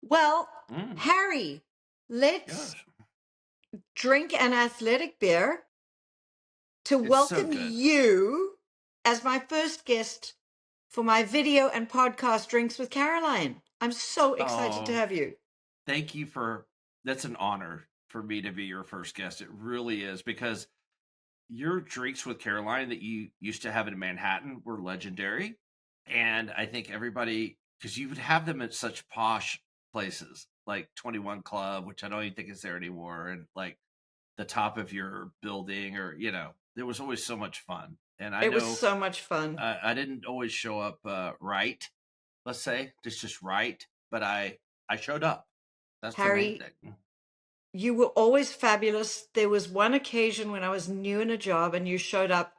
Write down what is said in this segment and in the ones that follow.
Well, Mm, Harry, let's yes, drink an athletic beer to it's so welcome good. you as my first guest for my video and podcast Drinks with Caroline. I'm so excited to Oh, have you. thank you for that's an honor for me to be your first guest. It really is because your drinks with Caroline that you used to have in Manhattan were legendary. And I think everybody, because you would have them at such posh places like 21 Club, which I don't even think is there anymore, and like the top of your building, or, there was always so much fun. And I It was know so much fun. I didn't always show up right, let's say, just right, but I showed up. That's the main Harry, thing. you were always fabulous. There was one occasion when I was new in a job and you showed up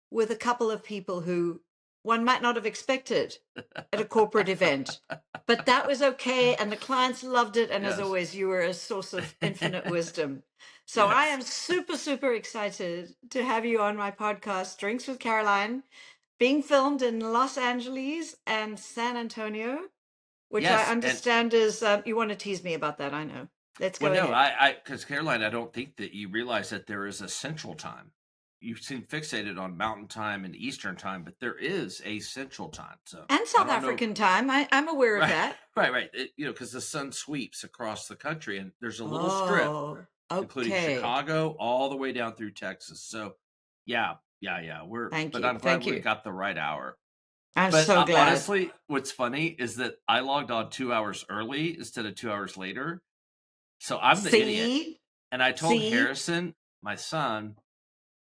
with a couple of people who one might not have expected at a corporate event. But that was okay. And the clients loved it. And as Yes. always, you were a source of infinite wisdom. So I Yes. am super, super excited to have you on my podcast, Drinks with Caroline, being filmed in Los Angeles and San Antonio, which I Yes. And understand is, you want to tease me about that. I know. Let's well, go no, ahead. because Caroline, I don't think that you realize that there is a central time. You seem fixated on mountain time and Eastern time, but there is a central time. So And I South don't know. African time. I'm aware of Right. that. Right. Because the sun sweeps across the country and there's a little strip, Oh, including okay. Chicago, all the way down through Texas. So, yeah. Thank But you. I'm glad Thank we you. got the right hour. I'm But so glad. honestly, what's funny is that I logged on 2 hours early instead of 2 hours later. So I'm the idiot. See? And I told See? Harrison, my son,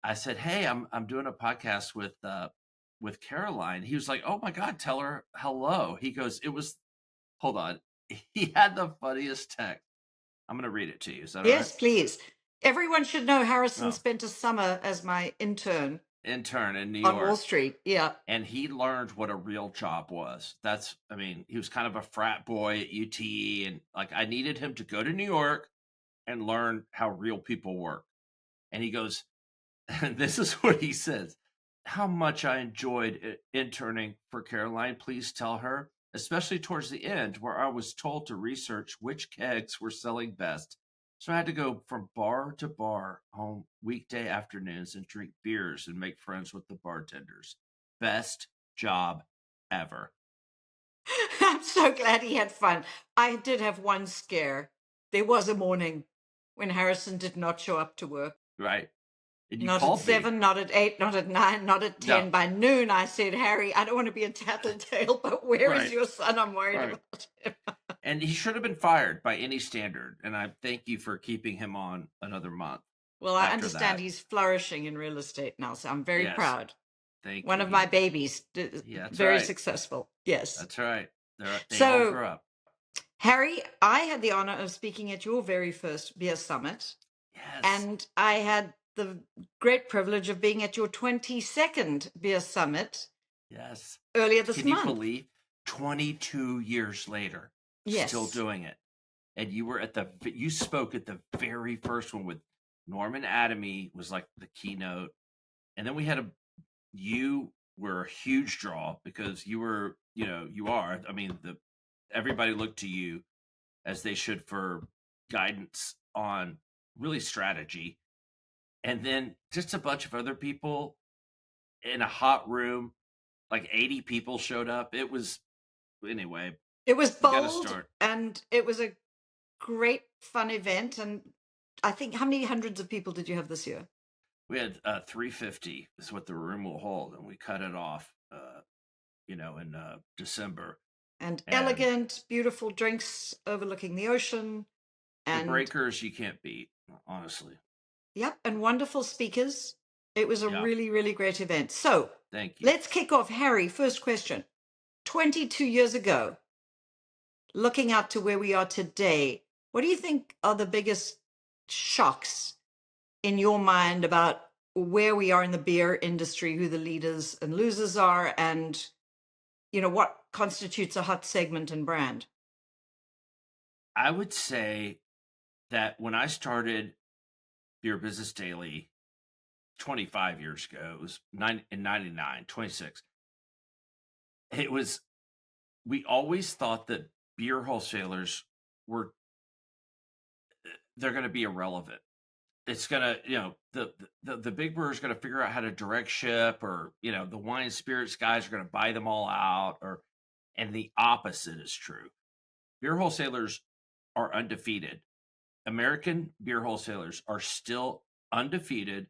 I said, "Hey, I'm doing a podcast with Caroline." He was like, "Oh my God, tell her hello." He goes, "It was." Hold on. He had the funniest text. I'm gonna read it to you. Is that all right? Yes, please. Everyone should know Harrison Oh, spent a summer as my intern intern in New on Wall York, Street. Yeah. and he learned what a real job was. I mean, he was kind of a frat boy at UT, and like I needed him to go to New York and learn how real people work. And he goes, and this is what he says: "How much I enjoyed interning for Caroline. Please tell her, especially towards the end, where I was told to research which kegs were selling best. So I had to go from bar to bar home weekday afternoons and drink beers and make friends with the bartenders. Best job ever." I'm so glad he had fun. I did have one scare. There was a morning when Harrison did not show up to work. Right? And you Not at called me. 7, not at 8, not at 9, not at No, 10. By noon, I said, Harry, I don't want to be a tattletale, but where is right, your son? I'm worried right. about him. And he should have been fired by any standard. And I thank you for keeping him on another month Well, I after understand that. he's flourishing in real estate now, so I'm very Yes. proud. Thank One you. of my babies, Yeah, that's very right. successful. Yes. That's right. They all So, grow up. Harry, I had the honor of speaking at your very first beer summit, Yes. and I had the great privilege of being at your 22nd beer summit Yes. earlier this Can you month. believe 22 years later, still Yes. doing it? And you spoke at the very first one with Norman Adamy was like the keynote. And then we had you were a huge draw because you are, I mean, everybody looked to you as they should for guidance on really strategy. And then just a bunch of other people in a hot room, like 80 people showed up. It was, anyway, It was you got to bold start. and it was a great, fun event. And I think, how many hundreds of people did you have this year? We had 350 is what the room will hold, and we cut it off, in December. And And elegant, beautiful drinks overlooking the ocean. the And breakers you can't beat, honestly. yep, and wonderful speakers. It was a Yeah, really, really great event. So thank you. let's kick off. Harry, first question. 22 years ago, looking out to where we are today, what do you think are the biggest shocks in your mind about where we are in the beer industry, who the leaders and losers are, and what constitutes a hot segment and brand? I would say that when I started Beer Business Daily 25 years ago, it was 99, 26. It was, we always thought that beer wholesalers we're they're going to be irrelevant. It's gonna, the big brewers going to figure out how to direct ship, or the wine and spirits guys are going to buy them all out, or and the opposite is true. Beer wholesalers are undefeated. American beer wholesalers are still undefeated.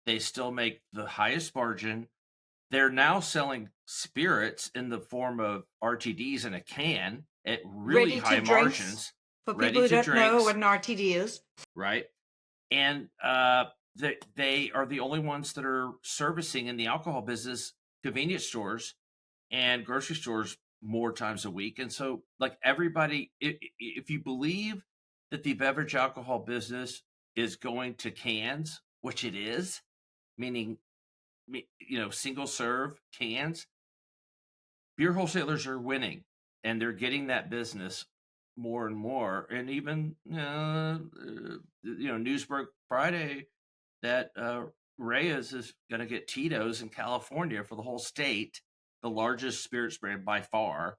They still make the highest margin. They're now selling spirits in the form of RTDs in a can at really Ready to high drinks. margins, For people ready who to don't know drinks, what an RTD is. right? And they are the only ones that are servicing in the alcohol business convenience stores and grocery stores more times a week. And so, like, everybody, if you believe that the beverage alcohol business is going to cans, which it is, meaning single serve cans, beer wholesalers are winning, and they're getting that business more and more. And even news broke Friday that Reyes is going to get Tito's in California for the whole state, the largest spirits brand by far,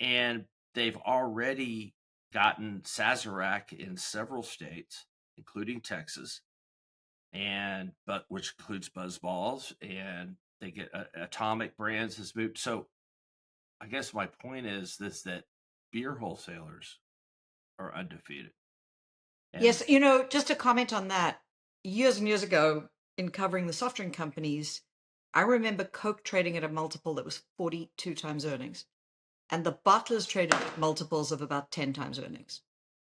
and they've already gotten Sazerac in several states, including Texas, but which includes Buzzballs, and they get Atomic Brands has moved. So I guess my point is this: that beer wholesalers are undefeated. And Yes, just to comment on that, years and years ago in covering the soft drink companies, I remember Coke trading at a multiple that was 42 times earnings, and the bottlers traded at multiples of about 10 times earnings.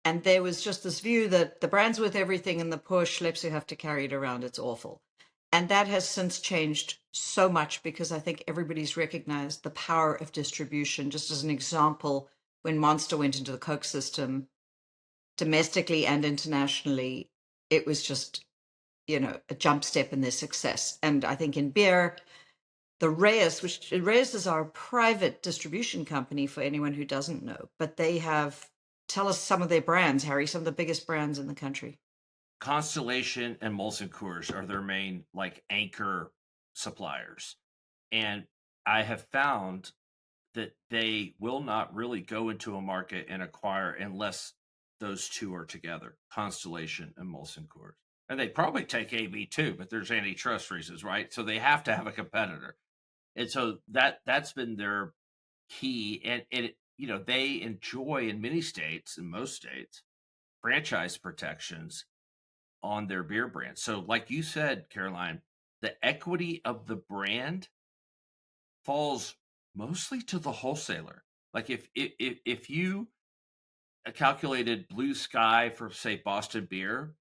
And there was just this view that the brand's worth everything and the poor schleps who have to carry it around, it's awful. And that has since changed so much because I think everybody's recognized the power of distribution. Just as an example, when Monster went into the Coke system, domestically and internationally, it was just, a jump step in their success. And I think in beer, the Reyes is our private distribution company for anyone who doesn't know, but tell us some of their brands, Harry, some of the biggest brands in the country. Constellation and Molson Coors are their main, like, anchor suppliers. And I have found that they will not really go into a market and acquire unless those two are together, Constellation and Molson Coors. And they probably take AB too, but there's antitrust reasons, right? So they have to have a competitor. And so that's been their key. And they enjoy, in many states, in most states, franchise protections on their beer brand. So, like you said, Caroline, the equity of the brand falls mostly to the wholesaler. Like, if you calculated Blue Sky for, say, Boston Beer,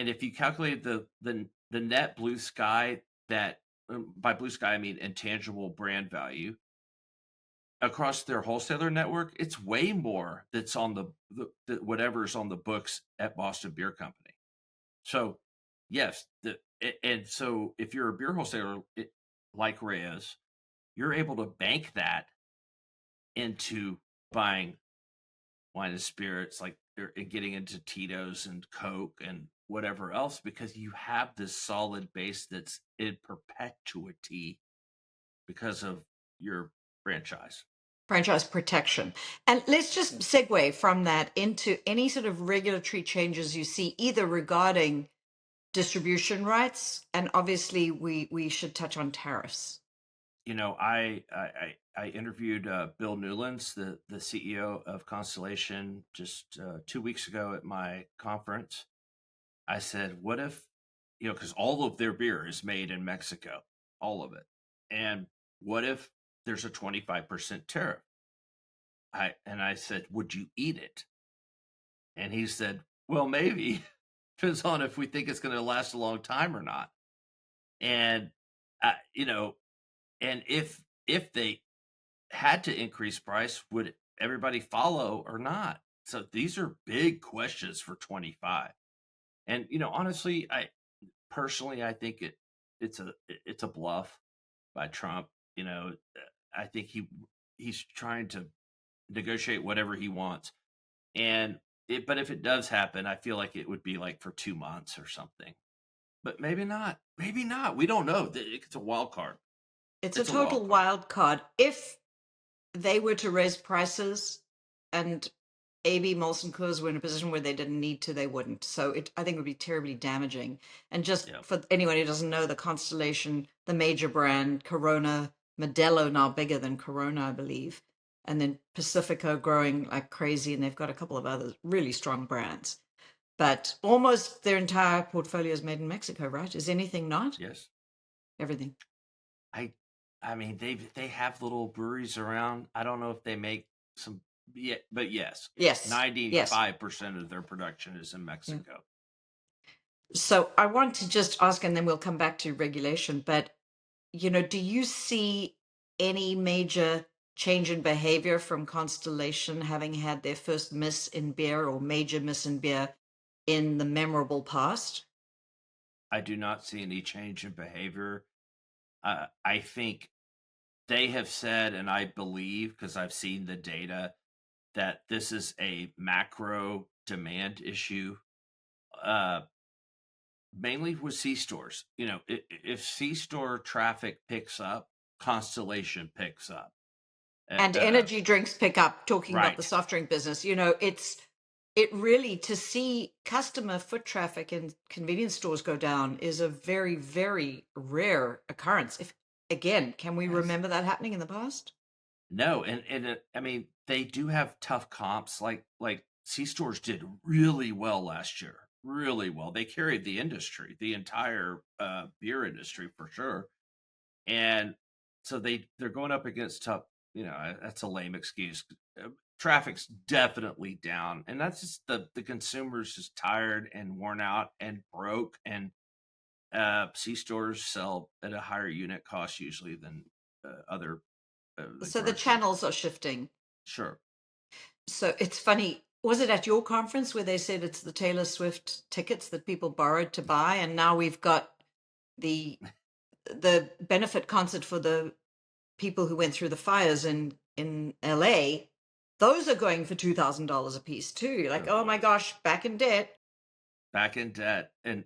and if you calculated the net Blue Sky, that by Blue Sky I mean intangible brand value, across their wholesaler network, it's way more that's on the whatever's on the books at Boston Beer Company. So, yes, and so if you're a beer wholesaler like Reyes, you're able to bank that into buying wine and spirits, like getting into Tito's and Coke and whatever else, because you have this solid base that's in perpetuity because of your franchise. Franchise protection. And let's just segue from that into any sort of regulatory changes you see, either regarding distribution rights, and obviously we should touch on tariffs. I interviewed Bill Newlands, the CEO of Constellation, just 2 weeks ago at my conference. I said, "What if, because all of their beer is made in Mexico, all of it, and what if there's a 25% tariff?" I said, "Would you eat it?" And he said, "Well, maybe depends on if we think it's going to last a long time or not." And uh, you know, and if they had to increase price, would everybody follow or not? So these are big questions for 25. And honestly, I think it's a bluff by Trump. I think he's trying to negotiate whatever he wants. But if it does happen, I feel like it would be like for 2 months or something. But maybe not. Maybe not. We don't know. It's a wild card. It's a It's a wild total card. wild card. If they were to raise prices, and AB Molson Coors were in a position where they didn't need to, they wouldn't. So I think it would be terribly damaging. And just Yeah. for anyone who doesn't know, the Constellation, the major brand, Corona, Modelo now bigger than Corona, I believe. And then Pacifico growing like crazy, and they've got a couple of other really strong brands. But almost their entire portfolio is made in Mexico, right? Is anything not? Yes. Everything. I I mean they have little breweries around. I don't know if they make some, yeah, but yes, Yes. Yes. 95% of their production is in Yeah. Mexico. So I want to just ask, and then we'll come back to regulation, but do you see any major change in behavior from Constellation having had their first miss in beer or major miss in beer in the memorable past? I do not see any change in behavior. I think they have said, and I believe because I've seen the data, that this is a macro demand issue, uh, mainly with C stores. If C store traffic picks up, Constellation picks up. And energy drinks pick up, talking about the Right. soft drink business. It really, to see customer foot traffic in convenience stores go down is a very, very rare occurrence. If again, can we Yes. remember that happening in the past? No, and I mean they do have tough comps. Like C stores did really well last year, really well. They carried the industry, the entire beer industry for sure. And so they're going up against tough. That's a lame excuse. Traffic's definitely down, and that's just the consumers just tired and worn out and broke. And C stores sell at a higher unit cost usually than other the So the grocers. channels are shifting. Sure. So it's funny. Was it at your conference where they said it's the Taylor Swift tickets that people borrowed to buy, and now we've got the the benefit concert for the people who went through the fires in LA? Those are going for $2,000 a piece too. You're like, Oh oh my boy. gosh, back in debt. Back in debt. And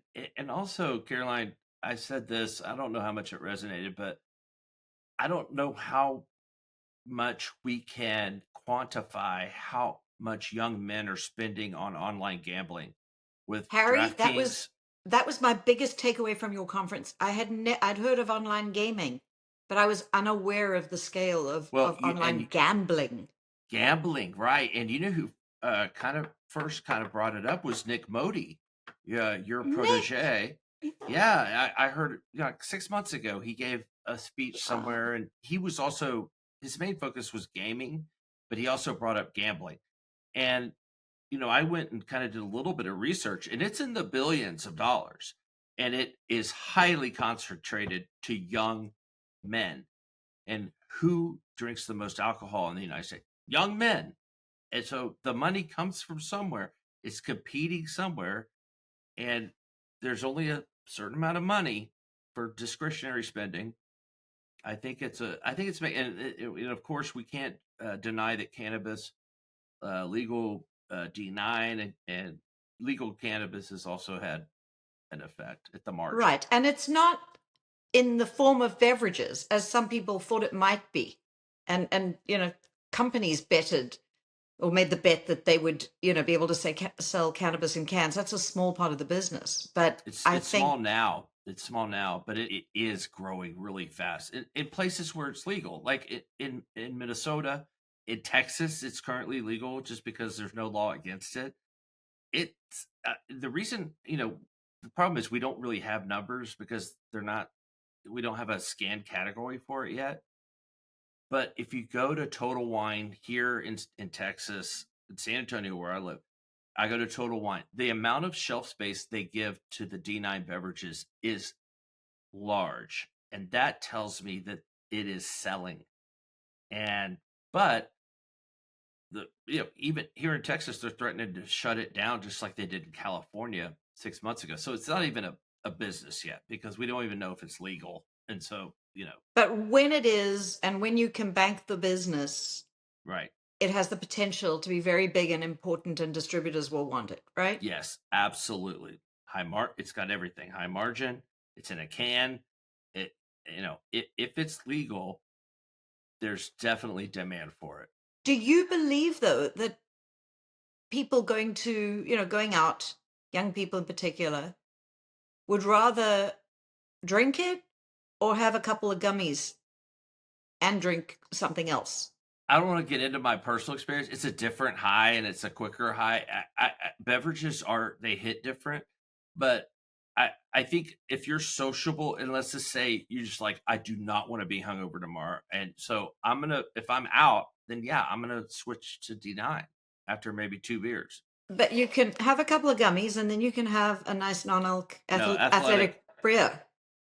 also, Caroline, I said this, I don't know how much it resonated, but I don't know how much we can quantify how much young men are spending on online gambling with Harry, DraftKings. that was my biggest takeaway from your conference. I'd heard of online gaming, but I was unaware of the scale Well, of online gambling. gambling, right? And you know who kind of first kind of brought it up was Nick Modi, yeah, your Nick. protege. Yeah, I heard like 6 months ago he gave a speech Uh, somewhere, and he was also his main focus was gaming, but he also brought up gambling. And I went and kind of did a little bit of research, and it's in the billions of dollars, and it is highly concentrated to young men. And who drinks the most alcohol in the United States? Young men. And so the money comes from somewhere. It's competing somewhere, and there's only a certain amount of money for discretionary spending. I think it's and of course we can't deny that cannabis, legal D9 and legal cannabis has also had an effect at the margin. right. And it's not in the form of beverages, as some people thought it might be. And companies betted or made the bet that they would, be able to sell cannabis in cans. That's a small part of the business. But I It's think, small now. It's small now, but it is growing really fast in places where it's legal, like in Minnesota, in Texas. It's currently legal just because there's no law against it. It's the reason. The problem is we don't really have numbers because they're not. We don't have a scanned category for it yet. But if you go to Total Wine here in Texas, in San Antonio, where I live, I go to Total Wine. The amount of shelf space they give to the D9 beverages is large, and that tells me that it is selling. And but even here in Texas, they're threatening to shut it down, just like they did in California 6 months ago. So it's not even a business yet because we don't even know if it's legal. And so but when it is, and when you can bank the business, right. it has the potential to be very big and important, and distributors will want it, right? Yes, absolutely. It's got everything. High margin. It's in a can. It if it's legal, there's definitely demand for it. Do you believe, though, that people going out, young people in particular, would rather drink it or have a couple of gummies and drink something else? I don't want to get into my personal experience. It's a different high and it's a quicker high. Beverages they hit different, but I think if you're sociable and let's just say you just like, I do not want to be hungover tomorrow. And so if I'm out, then yeah, I'm going to switch to D9 after maybe 2 beers. But you can have a couple of gummies and then you can have a nice non-alc No, athletic beer.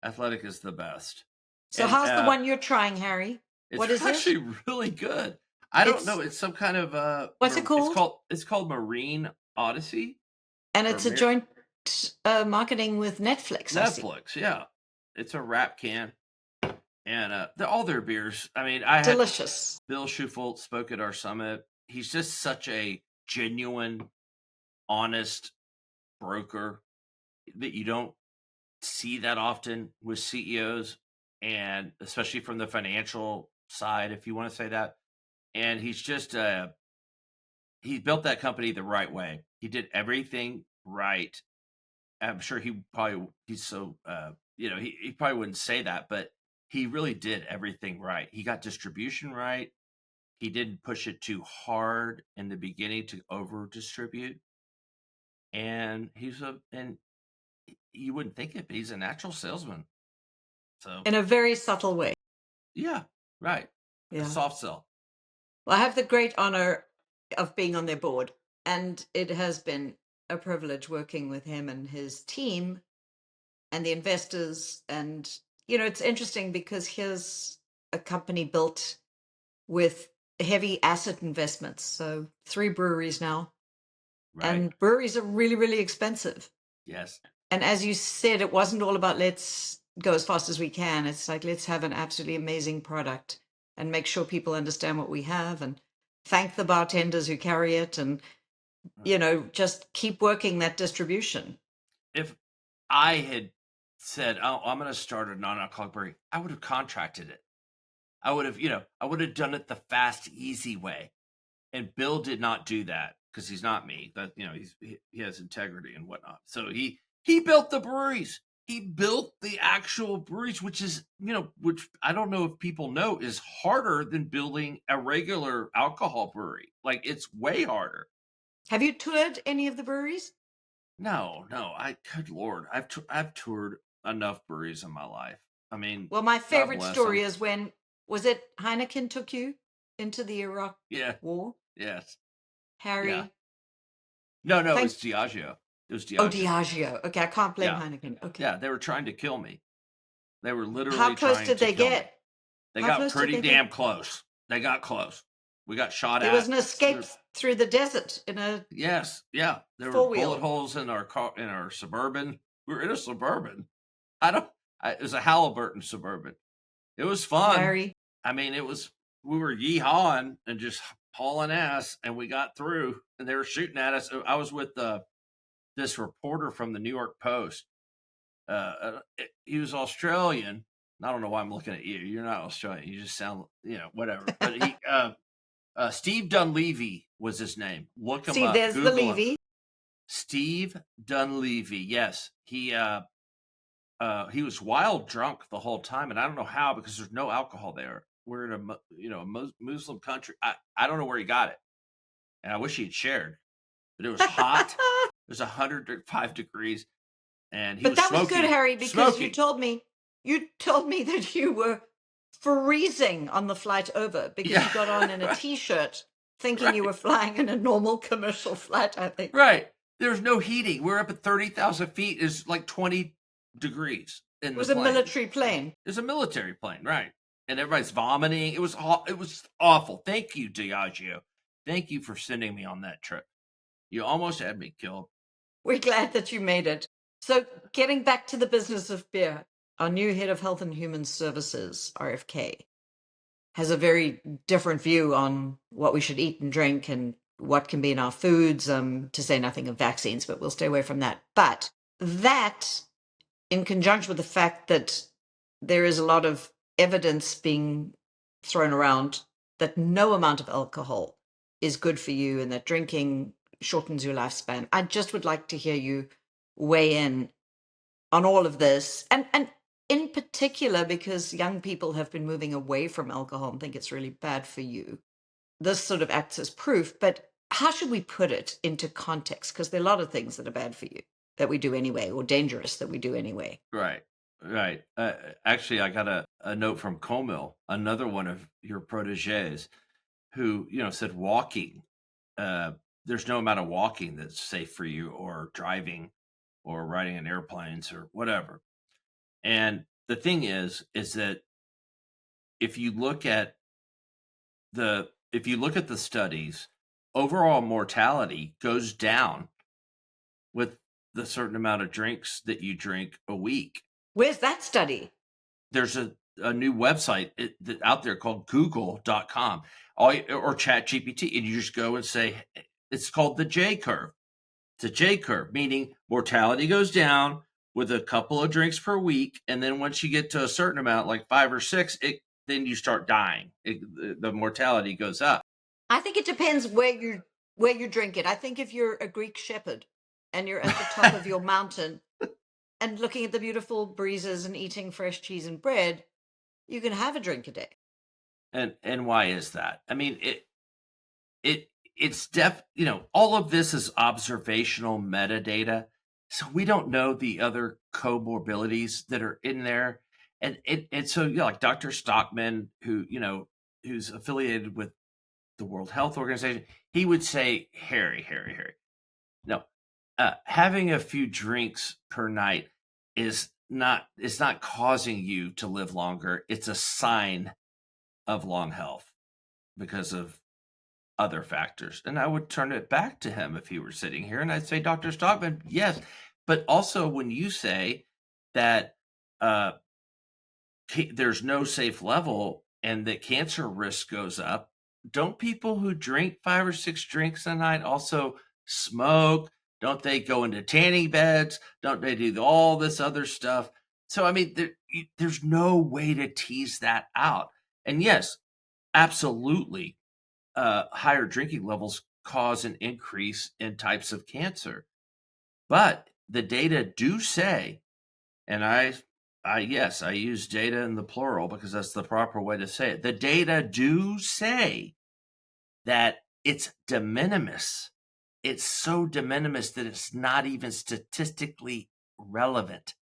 Athletic is the best. So And how's the one you're trying, Harry? What is it's it? actually really good. I don't know. It's some kind of What's it called? It's called Marine Odyssey. And it's a joint marketing with Netflix. Netflix, yeah. It's a wrap can, and all their beers. I mean, delicious. Bill Schufolt spoke at our summit. He's just such a genuine, honest broker that you don't see that often with CEOs, and especially from the financial side, if you want to say that. And he's just he built that company the right way. He did everything right. I'm sure he's so he probably wouldn't say that, but he really did everything right. He got distribution right. He didn't push it too hard in the beginning to over distribute. And and you wouldn't think it, but he's a natural salesman. So in a very subtle way. Yeah, right. Yeah. A soft sell. Well, I have the great honor of being on their board, and it has been a privilege working with him and his team and the investors. And, it's interesting because here's a company built with heavy asset investments. So 3 breweries now. Right. And breweries are really, really expensive. Yes. And as you said, it wasn't all about let's go as fast as we can. It's like, let's have an absolutely amazing product and make sure people understand what we have and thank the bartenders who carry it and, just keep working that distribution. If I had said, oh, I'm going to start a non-alcoholic brewery, I would have contracted it. I would have done it the fast, easy way. And Bill did not do that because he's not me. That he has integrity and whatnot. So he built the breweries. He built the actual breweries, which is which I don't know if people know is harder than building a regular alcohol brewery. Like it's way harder. Have you toured any of the breweries? No. Good Lord, I've toured enough breweries in my life. I mean, well, my favorite story is when was it Heineken took you into the Iraq War? Yes. Harry. Yeah. No, it was Diageo. It was Diageo. Oh, Diageo. Okay, I can't blame Heineken. Okay. Yeah, they were trying to kill me. They were literally How close trying did to they kill get? Me. They got pretty damn close. They got close. We got shot at. There was an escape through the desert in a Yes, yeah. There were bullet holes in our car, in our Suburban. We were in a Suburban. It was a Halliburton Suburban. It was fun. Harry. I mean, we were yeehawing and just hauling ass, and we got through, and they were shooting at us. I was with this reporter from the New York Post. He was Australian. I don't know why I'm looking at you. You're not Australian. You just sound, whatever. But he, Steve Dunleavy was his name. Look him up. See, there's Google the Levy. him. Steve Dunleavy. Yes, he was wild drunk the whole time, and I don't know how because there's no alcohol there. We're in a Muslim country. I don't know where he got it, and I wish he had shared. But it was hot. It was 105 degrees, and he was smoking. But that was good, Harry, because you told me that you were freezing on the flight over because you got on in a t-shirt thinking you were flying in a normal commercial flight, I think. Right. There's no heating. We're up at 30,000 feet. It's like 20 degrees. It was a military plane. It was a military plane, right. And everybody's vomiting. It was awful. Thank you, Diageo. Thank you for sending me on that trip. You almost had me killed. We're glad that you made it. So getting back to the business of beer, our new head of Health and Human Services, RFK, has a very different view on what we should eat and drink and what can be in our foods, to say nothing of vaccines, but we'll stay away from that. But that, in conjunction with the fact that there is a lot of evidence being thrown around that no amount of alcohol is good for you and that drinking shortens your lifespan. I just would like to hear you weigh in on all of this. And in particular, because young people have been moving away from alcohol and think it's really bad for you. This sort of acts as proof, but how should we put it into context? Because there are a lot of things that are bad for you that we do anyway, or dangerous that we do anyway. Right. Right. Actually, I got a note from Comil, another one of your proteges, who, said walking. There's no amount of walking that's safe for you, or driving, or riding in airplanes, or whatever. And the thing is that if you look at the studies, overall mortality goes down with the certain amount of drinks that you drink a week. Where's that study? There's a new website out there called google.com or chat GPT, and you just go and say, it's called the J curve. It's a J curve, meaning mortality goes down with a couple of drinks per week, and then once you get to a certain amount, like 5 or 6, then you start dying. The mortality goes up. I think it depends where you drink it. I think if you're a Greek shepherd and you're at the top of your mountain and looking at the beautiful breezes and eating fresh cheese and bread, you can have a drink a day. And why is that? I mean, it's all of this is observational metadata, so we don't know the other comorbidities that are in there. And so, like Dr. Stockman, who's affiliated with the World Health Organization, he would say, Harry. No, having a few drinks per night is not causing you to live longer. It's a sign of long health because of other factors. And I would turn it back to him if he were sitting here, and I'd say, Dr. Stockman, yes, but also when you say that there's no safe level and that cancer risk goes up, don't people who drink 5 or 6 drinks a night also smoke? Don't they go into tanning beds? Don't they do all this other stuff? So, I mean, there's no way to tease that out. And yes, absolutely, higher drinking levels cause an increase in types of cancer. But the data do say, and I use data in the plural because that's the proper way to say it. The data do say that it's de minimis. It's so de minimis that it's not even statistically relevant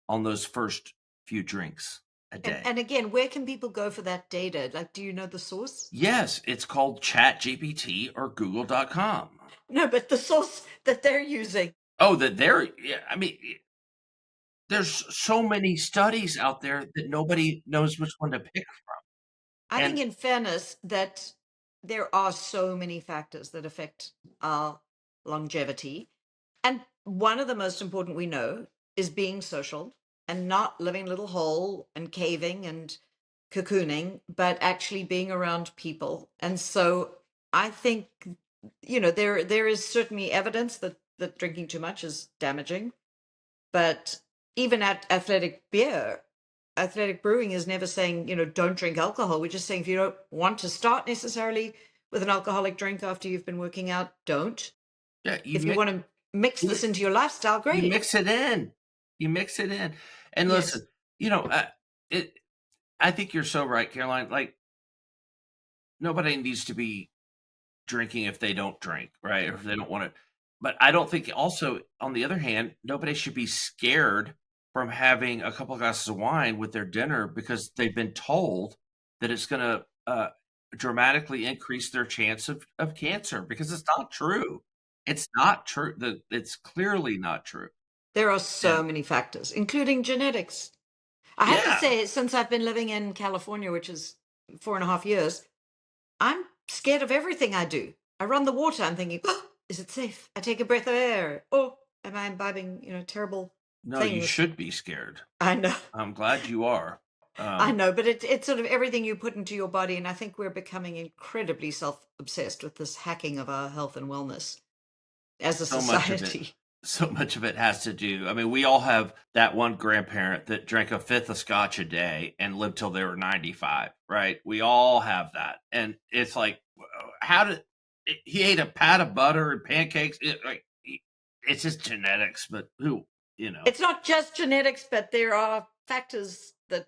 on those first few drinks a day. And again, where can people go for that data? Like, do you know the source? Yes, it's called ChatGPT or Google.com. No, but the source that they're using. Oh, I mean, there's so many studies out there that nobody knows which one to pick from. I think, in fairness, that there are so many factors that affect our longevity. And one of the most important we know is being social and not living a little hole and caving and cocooning, but actually being around people. And so I think, there is certainly evidence that drinking too much is damaging. But even at Athletic Brewing is never saying, don't drink alcohol. We're just saying if you don't want to start necessarily with an alcoholic drink after you've been working out, don't. Yeah, If you want to mix this into your lifestyle, great. You mix it in. And Yes. listen, I think you're so right, Caroline. Like, nobody needs to be drinking if they don't drink, right? Or if they don't want to. But I don't think also, on the other hand, nobody should be scared from having a couple of glasses of wine with their dinner because they've been told that it's going to dramatically increase their chance of cancer, because it's not true. It's not true. It's clearly not true. There are so many factors, including genetics. I have to say, since I've been living in California, which is 4.5 years, I'm scared of everything I do. I run the water. I'm thinking, oh, is it safe? I take a breath of air. Oh, am I imbibing, terrible No, things? you should be scared. I know. I'm glad you are. I know, but it's sort of everything you put into your body. And I think we're becoming incredibly self-obsessed with this hacking of our health and wellness as a society. So much of it has to do. I mean, we all have that one grandparent that drank a fifth of scotch a day and lived till they were 95, right? We all have that. And it's like, he ate a pat of butter and pancakes. It's just genetics, but who, It's not just genetics, but there are factors that,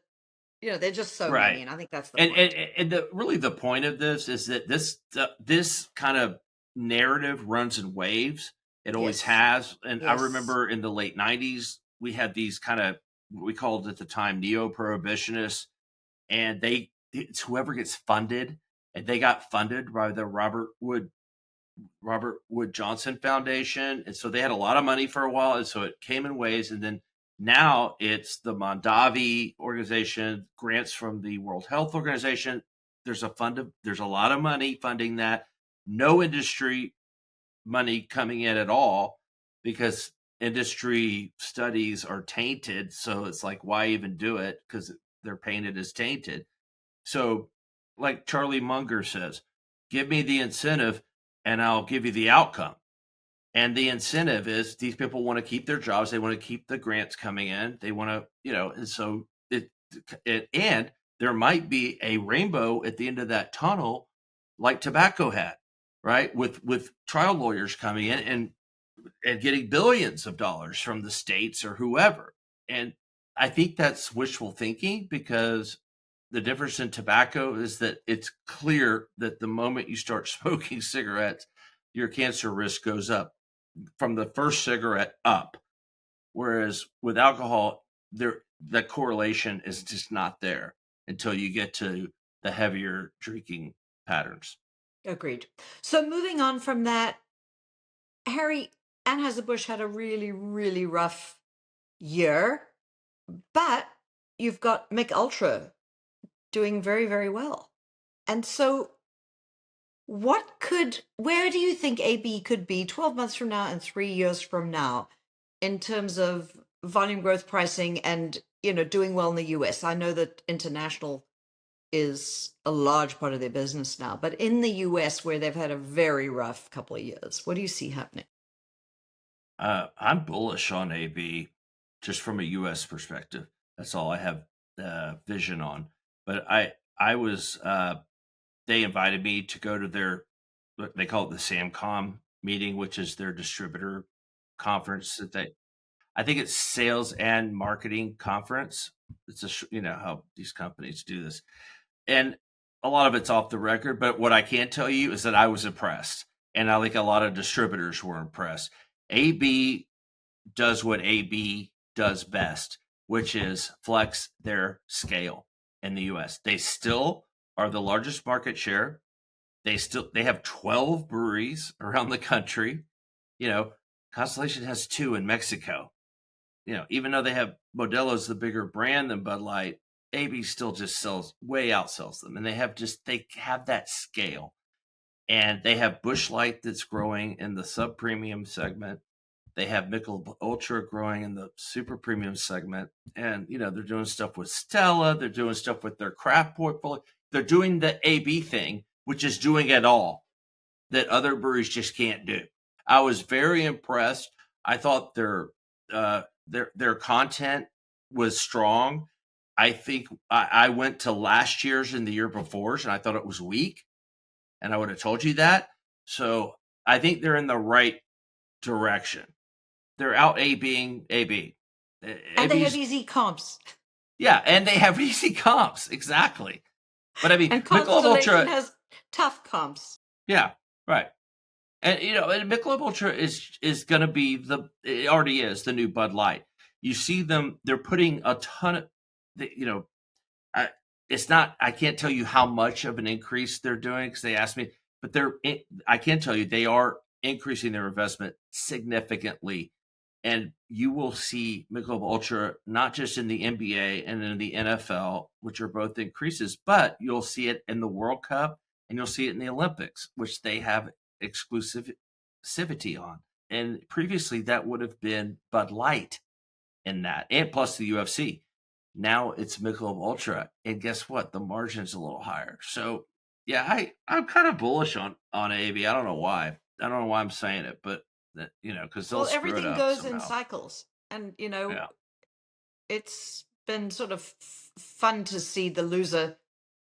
there are just so right. many. And I think that's the And point. really the point of this is that this kind of narrative runs in waves. It always Yes. has. And I Yes. remember in the late 90s, we had these kind of, what we called at the time, neo-prohibitionists, and it's whoever gets funded, and they got funded by the Robert Wood Johnson Foundation. And so they had a lot of money for a while. And so it came in waves. And then now it's the Mondavi organization, grants from the World Health Organization. There's a lot of money funding that. No industry money coming in at all, because industry studies are tainted. So it's like, why even do it? Because they're painted as tainted. So, like Charlie Munger says, give me the incentive and I'll give you the outcome. And the incentive is these people want to keep their jobs. They want to keep the grants coming in. They want to, and so and there might be a rainbow at the end of that tunnel, like tobacco had, right? With trial lawyers coming in and getting billions of dollars from the states or whoever. And I think that's wishful thinking, because the difference in tobacco is that it's clear that the moment you start smoking cigarettes, your cancer risk goes up from the first cigarette up. Whereas with alcohol, the correlation is just not there until you get to the heavier drinking patterns. Agreed. So moving on from that, Harry, Anheuser-Busch had a really, really rough year, but you've got Mick Ultra doing very, very well. And so where do you think AB could be 12 months from now and 3 years from now in terms of volume growth pricing and, doing well in the US? I know that international is a large part of their business now, but in the US, where they've had a very rough couple of years, what do you see happening? I'm bullish on AB just from a U.S. perspective. That's all I have vision on. But I was they invited me to go to their, what they call it, the Samcom meeting, which is their distributor conference that I think it's sales and marketing conference. It's how these companies do this, and a lot of it's off the record. But what I can tell you is that I was impressed, and I think a lot of distributors were impressed. AB does what AB does best, which is flex their scale in the US. They still are the largest market share. They have 12 breweries around the country. You know, Constellation has 2 in Mexico. Even though they have Modelo's the bigger brand than Bud Light, AB still just outsells them. And they have that scale. And they have Busch Light that's growing in the sub premium segment. They have Michelob Ultra growing in the super premium segment, and they're doing stuff with Stella. They're doing stuff with their craft portfolio. They're doing the AB thing, which is doing it all that other breweries just can't do. I was very impressed. I thought their content was strong. I think I went to last year's and the year before's, and I thought it was weak, and I would have told you that. So I think they're in the right direction. They're out A being AB. And they have AB's, easy comps. yeah, and they have easy comps, exactly. But I mean, And Michelob Constellation Ultra, has tough comps. yeah, right. And Michelob Ultra is going to be it already is the new Bud Light. You see them; they're putting a ton of, I, it's not. I can't tell you how much of an increase they're doing because they asked me, but I can tell you they are increasing their investment significantly, and you will see Michelob Ultra not just in the NBA and in the NFL, which are both increases, but you'll see it in the World Cup and you'll see it in the Olympics, which they have exclusivity on. And previously, that would have been Bud Light in that, and plus the UFC. Now it's Michelob Ultra, and guess what? The margin's a little higher. So yeah, I'm kind of bullish on AB. I don't know why. I don't know why I'm saying it, but because they'll Well, screw it everything up goes in somehow. cycles. And, Yeah. it's been sort of fun to see the loser.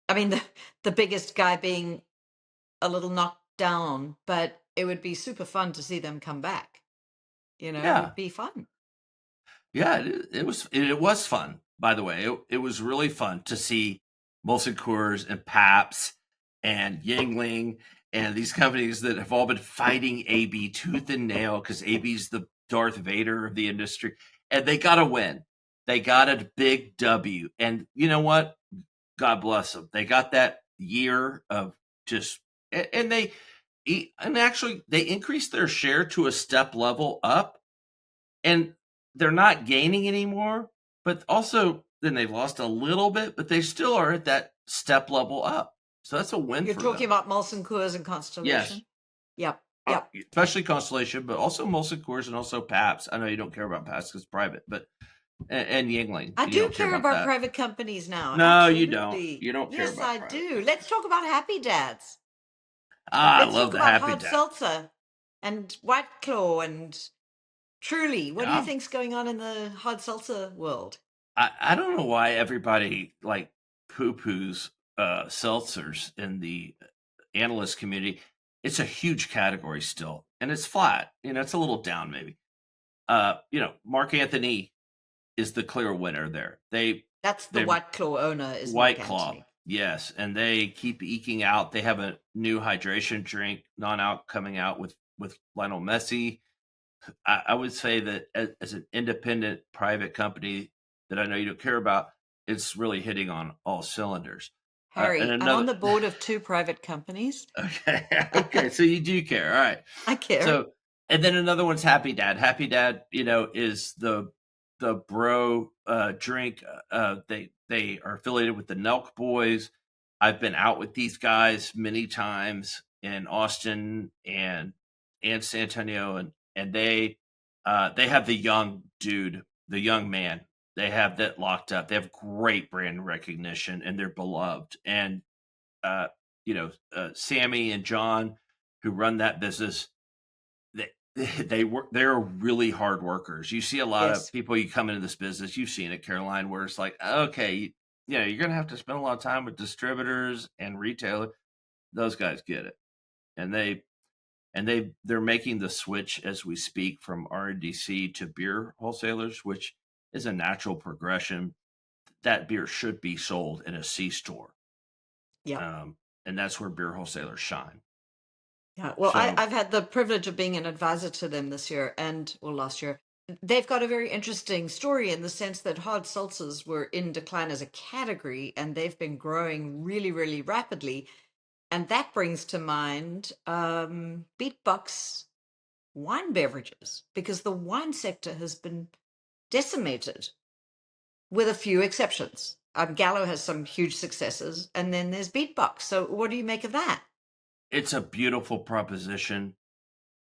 I mean, the biggest guy being a little knocked down, but it would be super fun to see them come back. It Yeah. would be fun. Yeah, it was fun, by the way. It was really fun to see Molson Coors and Pabst and Yingling and these companies that have all been fighting AB tooth and nail because AB's the Darth Vader of the industry, and they got a win. They got a big W, and you know what? God bless them. They got that year of just, and and actually they increased their share to a step level up, and they're not gaining anymore, but also then they've lost a little bit, but they still are at that step level up. So that's a win You're for talking them. about Molson Coors and Yes. Constellation? Yep. Yep. Especially Constellation, but also Molson Coors and also Pabst. I know you don't care about Pabst because it's private, but and Yingling, I you do don't care care about about that. private companies now. No, you don't. Absolutely. You don't care Yes, about I private do. Let's companies. talk about Happy Dads. I Let's love talk the about Happy hard Dad. seltzer and White Claw and Truly. What do you Yeah. think's going on in the hard seltzer world? I don't know why everybody like poo-poos seltzers in the analyst community. It's a huge category still, and it's flat. It's a little down maybe. Mark Anthony is the clear winner there. That's the They White Claw owner is Mark White Claw, Anthony. yes, and they keep eking out. They have a new hydration drink, non-alc, coming out with Lionel Messi. I would say that as an independent private company that I know you don't care about, it's really hitting on all cylinders. And Harry, I'm on another, the board of two private companies. okay, okay, so you do care, all right. I care. So, and then another one's Happy Dad. Happy Dad, is the bro drink. They are affiliated with the Nelk Boys. I've been out with these guys many times in Austin and San Antonio, and they have the young dude, the young man. They have that locked up. They have great brand recognition, and they're beloved. And uh, Sammy and John, who run that business, they they're really hard workers. You see a lot of Yes. people, you come into this business, you've seen it, Caroline, where it's like, okay, you're gonna have to spend a lot of time with distributors and retailers. Those guys get it, and they're making the switch as we speak from RDC to beer wholesalers, which is a natural progression. That beer should be sold in a C store, Yep. um, and that's where beer wholesalers shine. Yeah. Well, So I've had the privilege of being an advisor to them this year well, last year. They've got a very interesting story in the sense that hard seltzers were in decline as a category and they've been growing really, really rapidly. And that brings to mind beatbox wine beverages because the wine sector has been decimated with a few exceptions. Gallo has some huge successes, and then there's beatbox. So, what do you make of that? it's a beautiful proposition.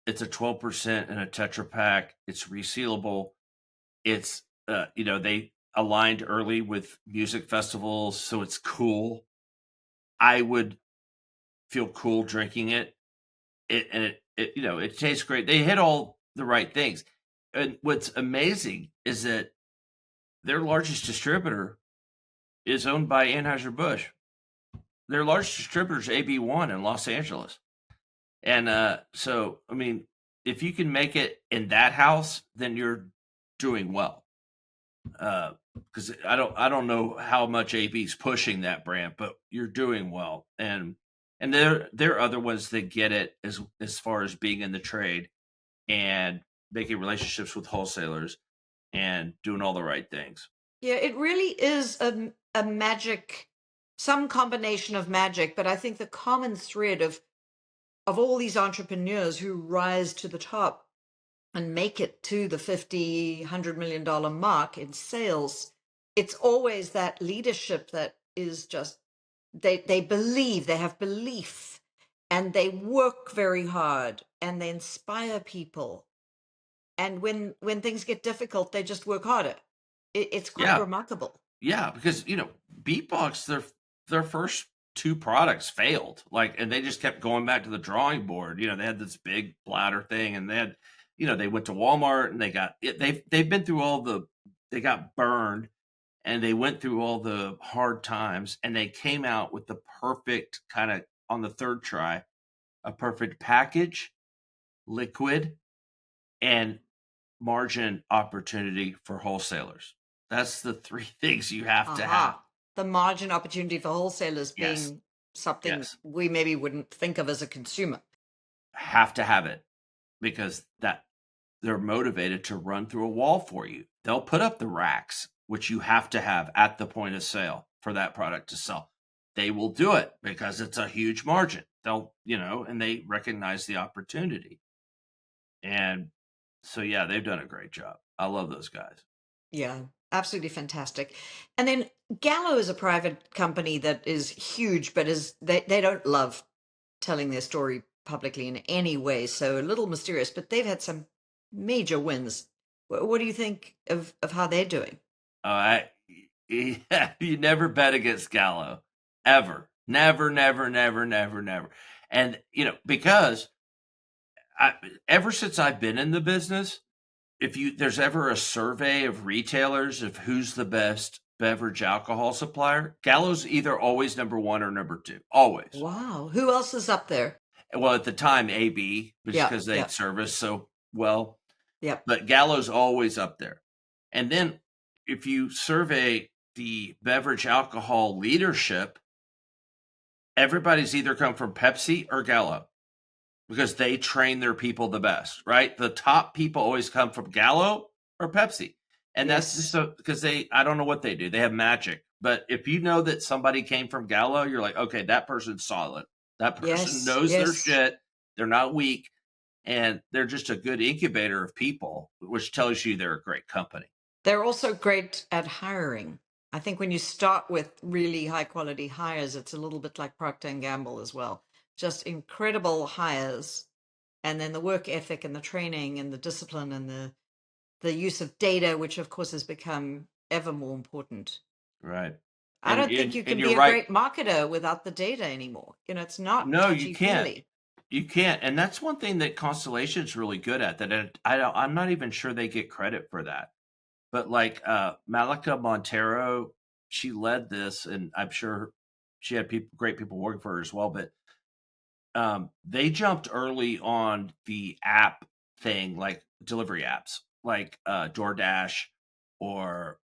It's a 12% in a Tetra Pak. It's resealable. It's they aligned early with music festivals, so it's cool. I would feel cool drinking it. It tastes great. They hit all the right things. And what's amazing is that their largest distributor is owned by Anheuser-Busch. Their largest distributor is AB1 in Los Angeles. And so, I mean, if you can make it in that house, then you're doing well. Because I don't know how much AB's pushing that brand, but you're doing well. And there are other ones that get it as far as being in the trade and making relationships with wholesalers and doing all the right things. Yeah, it really is a magic, some combination of magic, but I think the common thread of all these entrepreneurs who rise to the top and make it to the 50, $100 million mark in sales, it's always that leadership that is just they believe, they have belief, and they work very hard and they inspire people. And when things get difficult, they just work harder. It's quite Yeah, remarkable. yeah, because Beatbox, their first two products failed, and they just kept going back to the drawing board. They had this big bladder thing, and they went to Walmart, and they've been through they got burned, and they went through all the hard times, and they came out with the perfect kind of on the third try. a perfect package, liquid, and margin opportunity for wholesalers. That's the three things you have to have. Aha. The margin opportunity for wholesalers Yes. being something Yes. we maybe wouldn't think of as a consumer. Have to have it because that they're motivated to run through a wall for you. They'll put up the racks, which you have to have at the point of sale for that product to sell. They will do it because it's a huge margin. They'll, and they recognize the opportunity. And so, yeah, they've done a great job. I love those guys. Yeah, absolutely fantastic. And then Gallo is a private company that is huge, but they don't love telling their story publicly in any way, so a little mysterious, but they've had some major wins. What do you think of how they're doing? I, you never bet against Gallo, ever. Never, never, never, never, never. And, because ever since I've been in the business, if there's ever a survey of retailers of who's the best beverage alcohol supplier, Gallo's either always number one or number two, always. Wow. Who else is up there? Well, at the time, AB, just Yeah, because they yeah, service so well, yeah. but Gallo's always up there. And then if you survey the beverage alcohol leadership, everybody's either come from Pepsi or Gallo because they train their people the best, right? The top people always come from Gallo or Pepsi. And that's just Yes. because I don't know what they do. They have magic. But if you know that somebody came from Gallo, you're like, okay, that person's solid. That person Yes, knows their yes. shit. They're not weak. And they're just a good incubator of people, which tells you they're a great company. They're also great at hiring. I think when you start with really high quality hires, it's a little bit like Procter and Gamble as well. Just incredible hires, and then the work ethic and the training and the discipline and the use of data, which of course has become ever more important. Right. I And don't think and, you and can you're be a right. great marketer without the data anymore. It's not No, you touchy can't. feely. You can't. And that's one thing that Constellation's really good at that I'm not even sure they get credit for that. But like Malika Montero, she led this, and I'm sure she had great people working for her as well. But they jumped early on the app thing, like delivery apps, like DoorDash or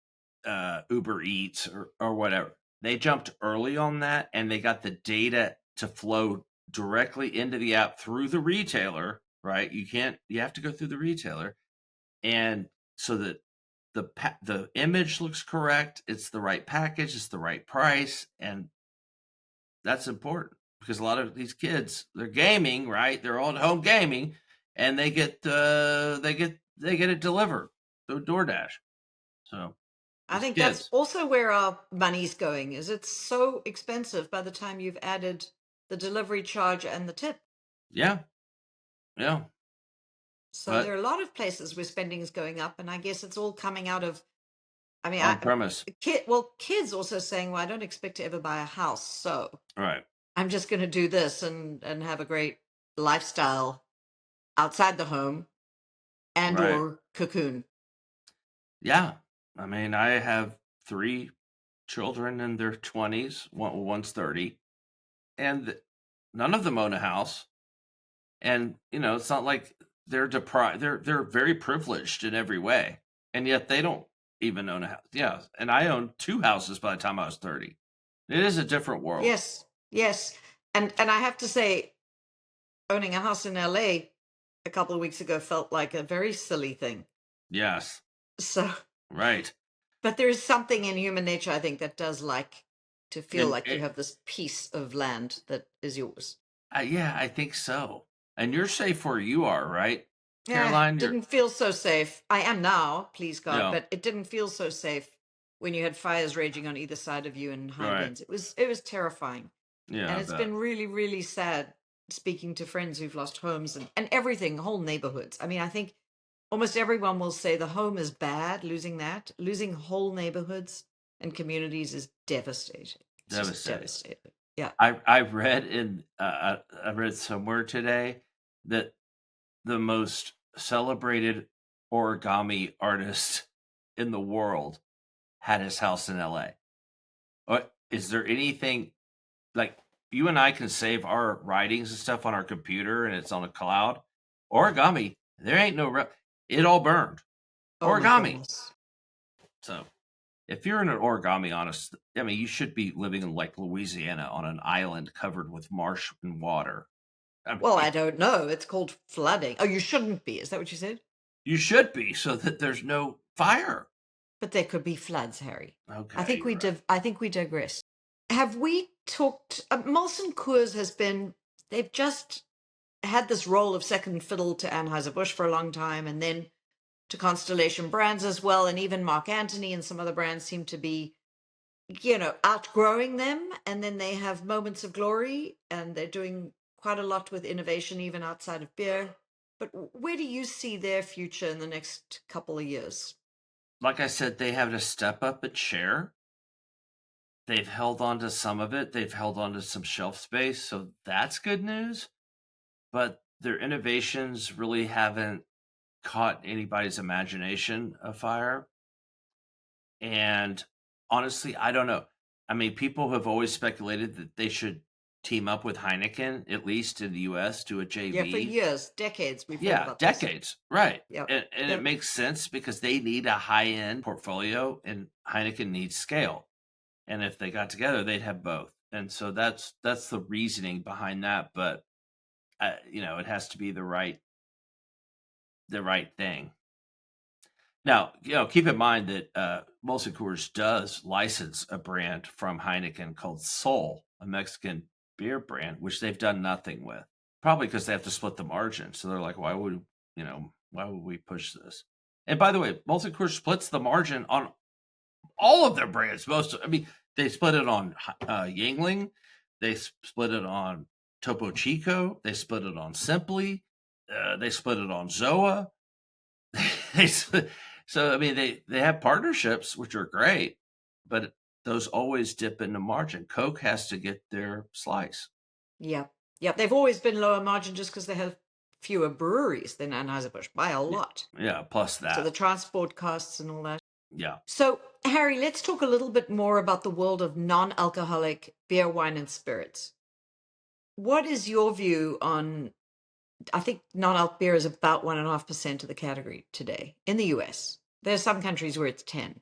Uber Eats or whatever. They jumped early on that, and they got the data to flow directly into the app through the retailer. Right? You have to go through the retailer, and so that the image looks correct, it's the right package, it's the right price, and that's important because a lot of these kids, they're gaming, right? They're all at home gaming, and they get it delivered through DoorDash. So I these think that's kids, also where our money's going, is it's so expensive by the time you've added the delivery charge and the tip. yeah, yeah, So there but are a lot of places where spending is going up, and I guess it's all coming out of. I mean, on premise, kids also saying, "Well, I don't expect to ever buy a house, so right, I'm just going to do this and have a great lifestyle outside the home and right, or cocoon." yeah. I mean, I have three children in their 20s. One's 30, and none of them own a house. And it's not like they're deprived. They're very privileged in every way, and yet they don't even own a house. Yeah, and I owned two houses by the time I was 30. It is a different world. Yes, yes, and I have to say, owning a house in LA a couple of weeks ago felt like a very silly thing. Yes, So, right. but there is something in human nature, I think, that does like to feel And like you have this piece of land that is yours. yeah, I think so. And you're safe where you are, right, Yeah, Caroline? You're didn't feel so safe. I am now, please God, yeah, but it didn't feel so safe when you had fires raging on either side of you and high right. winds. It was terrifying. Yeah, And I it's bet. been really, really sad speaking to friends who've lost homes and everything, whole neighborhoods. I mean, I think almost everyone will say the home is bad, losing that. Losing whole neighborhoods and communities is devastating. It's just Devastating. devastating. Yeah. I read somewhere today that the most celebrated origami artist in the world had his house in LA. What is there anything like you and I can save our writings and stuff on our computer and it's on a cloud. Origami, there ain't no it all burned. Oh my Origami. goodness. So if you're in an origami, honest, I mean, you should be living in like Louisiana on an island covered with marsh and water. I Well, mean, I don't know. It's called flooding. Oh, you shouldn't be. Is that what you said? you should be so that there's no fire. But there could be floods, Harry. Okay, you're right. I think we digress. Have we talked? Molson Coors has been. They've just had this role of second fiddle to Anheuser-Busch for a long time, and then to Constellation Brands as well, and even Mark Antony and some other brands seem to be, outgrowing them. And then they have moments of glory, and they're doing quite a lot with innovation, even outside of beer. But where do you see their future in the next couple of years? Like I said, they have to step up and share. They've held on to some of it. They've held on to some shelf space, so that's good news. But their innovations really haven't caught anybody's imagination afire. And honestly, I don't know. I mean, people have always speculated that they should team up with Heineken, at least in the US, do a Yeah, for JV. years, decades, we've heard Yeah, about this. decades. Right. Yep. And it Yep. makes sense because they need a high end portfolio and Heineken needs scale. And if they got together, they'd have both. And so that's the reasoning behind that. But it has to be the right thing. Now, keep in mind that Molson Coors does license a brand from Heineken called Sol, a Mexican beer brand, which they've done nothing with. Probably because they have to split the margin. So they're like, why would we push this? And by the way, Molson Coors splits the margin on all of their brands. They split it on Yingling, they split it on Topo Chico, they split it on Simply, they split it on Zoa. So I mean, they have partnerships which are great, but those always dip into margin. Coke has to get their slice. Yep. Yep. They've always been lower margin just because they have fewer breweries than Anheuser-Busch by a lot. Yeah, plus that. So the transport costs and all that. Yeah. So, Harry, let's talk a little bit more about the world of non-alcoholic beer, wine, and spirits. What is your view on, I think non-alc beer is about 1.5% of the category today in the US. There are some countries where it's 10.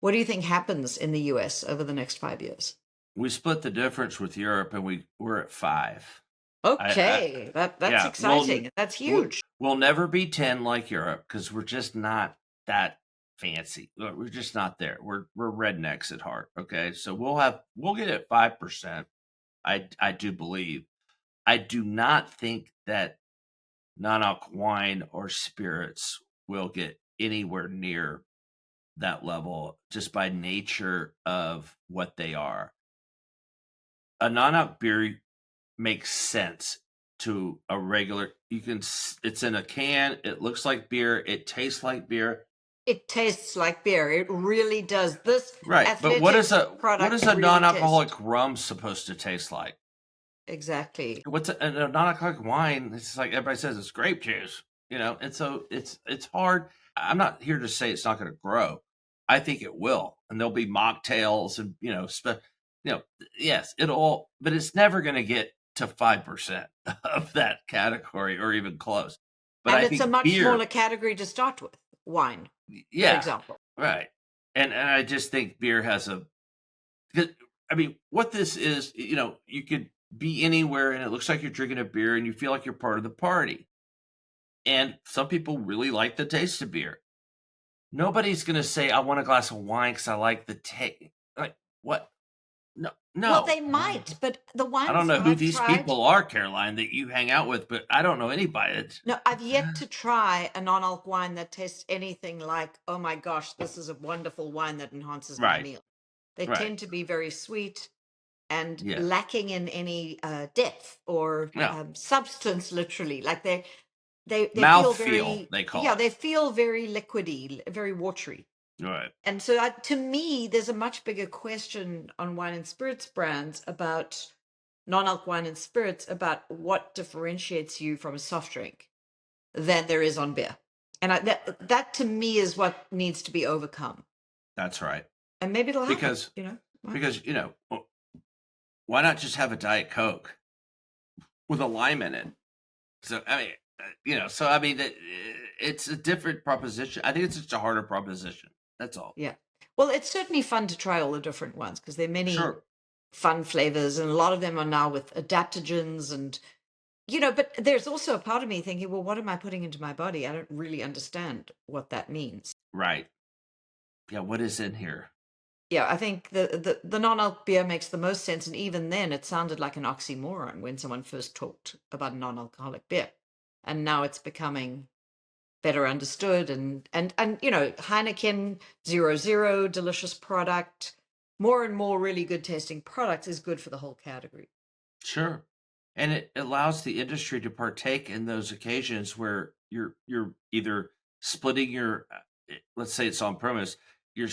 What do you think happens in the US over the next 5 years? We split the difference with Europe and we're at 5. Okay, that's exciting. That's huge. We'll never be 10 like Europe because we're just not that fancy. We're just not there. We're rednecks at heart. Okay, so we'll get at 5%. I do believe. I do not think that non-alc wine or spirits will get anywhere near that level just by nature of what they are. A non-alc beer makes sense to a regular. It's in a can, it looks like beer, it tastes like beer. It tastes like beer. It really does. This right, but what is a really non-alcoholic rum supposed to taste like? Exactly. What's a non-alcoholic wine? It's like everybody says it's grape juice, and so it's hard. I'm not here to say it's not going to grow. I think it will, and there'll be mocktails and yes, it'll, but it's never going to get to 5% of that category or even close. But and it's a much smaller category to start with, wine, for example. Right. And I just think beer has what this is, you could be anywhere and it looks like you're drinking a beer and you feel like you're part of the party. And some people really like the taste of beer. Nobody's going to say, I want a glass of wine because I like the taste. Like, what? No. Well, they might, but the wines I don't know who these people are, Caroline, that you hang out with, but I don't know anybody. No, I've yet to try a non-alc wine that tastes anything like, oh my gosh, this is a wonderful wine that enhances my meal. They tend to be very sweet and lacking in any depth or substance, literally. Like they feel very, they call it. They feel very liquidy, very watery. Right. And so to me, there's a much bigger question on wine and spirits brands about non-alc wine and spirits, about what differentiates you from a soft drink than there is on beer. And that to me is what needs to be overcome. That's right. And maybe it'll happen. Because why not just have a Diet Coke with a lime in it? So I mean, so I mean, it's a different proposition. I think it's just a harder proposition. That's all. Yeah. Well, it's certainly fun to try all the different ones because there are many Sure. fun flavors, and a lot of them are now with adaptogens and but there's also a part of me thinking, well, what am I putting into my body? I don't really understand what that means. Right. Yeah. What is in here? Yeah, I think the non-alc beer makes the most sense, and even then, it sounded like an oxymoron when someone first talked about non-alcoholic beer, and now it's becoming better understood. And Heineken 0.0, delicious product, more and more really good tasting products is good for the whole category. Sure. And it allows the industry to partake in those occasions where you're either splitting your, let's say it's on premise, you're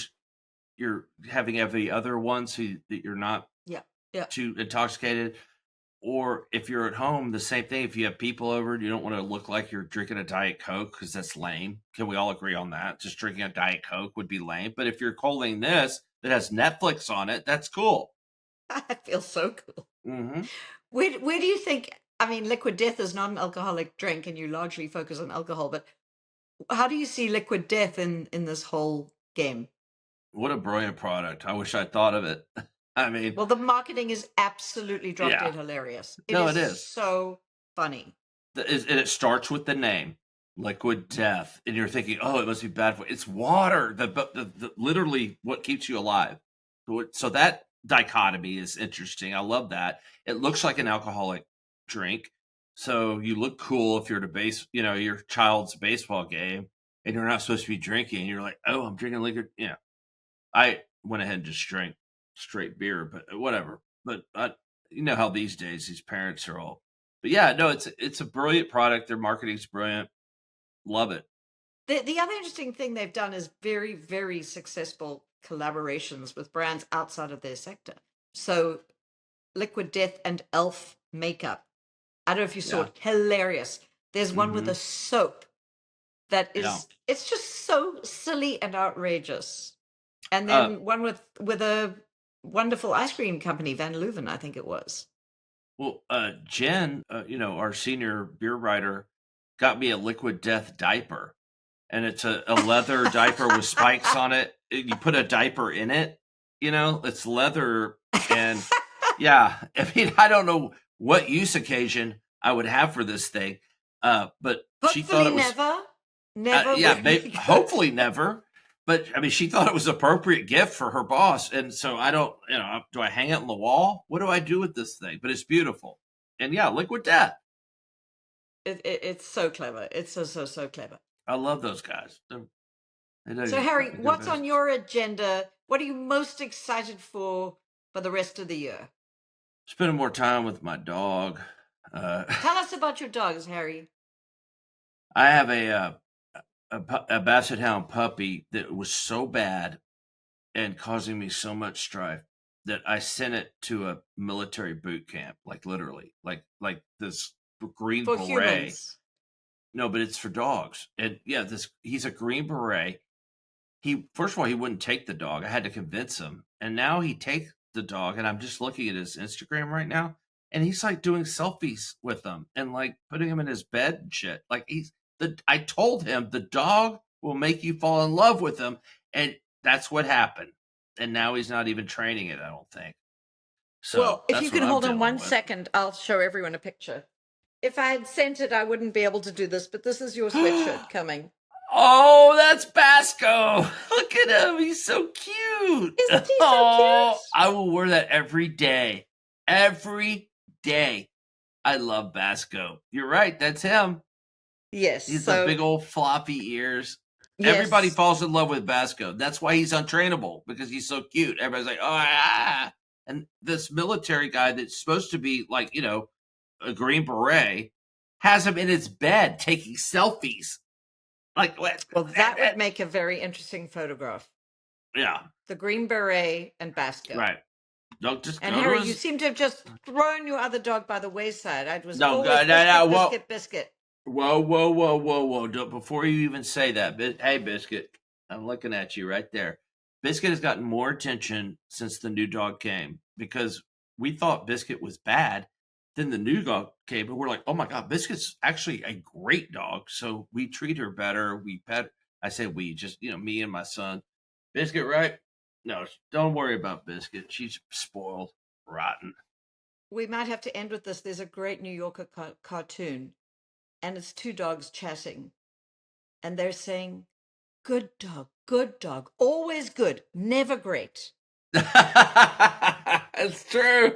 you're having every other one so that you're not Yeah, yeah. too intoxicated. Or if you're at home, the same thing. If you have people over, you don't want to look like you're drinking a Diet Coke because that's lame. Can we all agree on that? Just drinking a Diet Coke would be lame. But if you're holding this that has Netflix on it, that's cool. I feel so cool. Mm-hmm. Where do you think? I mean, Liquid Death is not an alcoholic drink, and you largely focus on alcohol. But how do you see Liquid Death in this whole game? What a brilliant product. I wish I'd thought of it. I mean, Well, the marketing is absolutely drop yeah. dead hilarious. It No, is it is. so funny. And it starts with the name, Liquid Death. And you're thinking, oh, it must be bad for it's water. The literally what keeps you alive. So that dichotomy is interesting. I love that. It looks like an alcoholic drink. So you look cool if you're at your child's baseball game and you're not supposed to be drinking. You're like, oh, I'm drinking liquor. I went ahead and just drank straight beer, but whatever. But you know how these days these parents are all. But yeah, no, it's a brilliant product. Their marketing's brilliant. Love it. The other interesting thing they've done is very, very successful collaborations with brands outside of their sector. So Liquid Death and Elf makeup. I don't know if you saw Yeah. it. Hilarious. There's one with Mm-hmm. a soap that Yeah. is it's just so silly and outrageous. And Uh, then one with a wonderful ice cream company, Van Leuven, I think it was. well, Jen, our senior beer writer, got me a Liquid Death diaper, and it's a leather diaper with spikes on it. You put a diaper in it. It's leather, and yeah. I mean, I don't know what use occasion I would have for this thing, but she thought Hopefully it was. never. Never Yeah, would be good. hopefully never. But I mean, she thought it was appropriate gift for her boss, and so I don't. Do I hang it on the wall? What do I do with this thing? But it's beautiful, and yeah, Liquid Death. It's so clever. It's so clever. I love those guys. They do So, Harry, a good what's on business. your agenda? What are you most excited for the rest of the year? Spending more time with my dog. Tell us about your dogs, Harry. I have a Basset Hound puppy that was so bad and causing me so much strife that I sent it to a military boot camp, like literally, like this Green For Beret. humans. No, but it's for dogs. And yeah, he's a Green Beret. He first of all he wouldn't take the dog. I had to convince him, and now he takes the dog. And I'm just looking at his Instagram right now, and he's like doing selfies with them and like putting him in his bed and shit. Like I told him the dog will make you fall in love with him, and that's what happened. And now he's not even training it. I don't think. So Well, if you that's what can I'm hold on dealing one with. second, I'll show everyone a picture. If I had sent it, I wouldn't be able to do this, but this is your sweatshirt coming. Oh, that's Basco. Look at him. He's so cute. Isn't he so Oh, cute? I will wear that every day. Every day. I love Basco. You're right. That's him. Yes. He's the So, big old floppy ears. Everybody yes. falls in love with Basco. That's why he's untrainable because he's so cute. Everybody's like, oh, ah. And this military guy that's supposed to be like, a Green Beret has him in his bed taking selfies. Like, what? Well, that would make a very interesting photograph. Yeah, The Green Beret and Basco. right. Don't just And go to Harry, you his. seem to have just thrown your other dog by the wayside. It was No, always no, no. biscuit, Whoa, biscuit, biscuit. whoa, whoa, whoa, whoa, whoa! Before you even say that, hey, Biscuit, I'm looking at you right there. Biscuit has gotten more attention since the new dog came because we thought Biscuit was bad. Then the new dog came, and we're like, oh my God, Biscuit's actually a great dog. So we treat her better. We pet, I say we, just, me and my son. Biscuit, right? No, don't worry about Biscuit. She's spoiled, rotten. We might have to end with this. There's a great New Yorker cartoon, and it's two dogs chatting, and they're saying, good dog, always good, never great. It's true.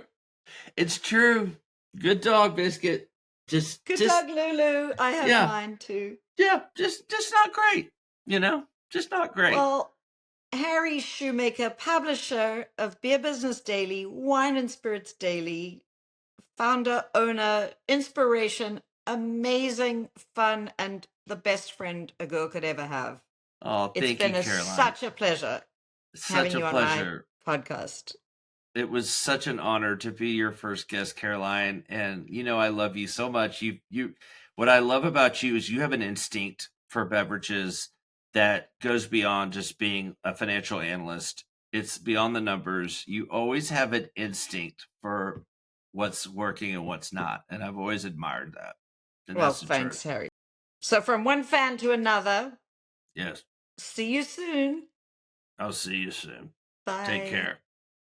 It's true. Good dog, Biscuit. Good dog, Lulu. I have yeah, mine too. yeah, just not great. Just not great. Well, Harry Schuhmacher, publisher of Beer Business Daily, Wine and Spirits Daily, founder, owner, inspiration, amazing, fun, and the best friend a girl could ever have. Oh, It's thank you, been Caroline. such a pleasure having Such a you on pleasure. my podcast. It was such an honor to be your first guest, Caroline. And I love you so much. What I love about you is you have an instinct for beverages that goes beyond just being a financial analyst. It's beyond the numbers. You always have an instinct for what's working and what's not. And I've always admired that. And Well, that's the thanks, truth. Harry. So from one fan to another. Yes. See you soon. I'll see you soon. Bye. Take care.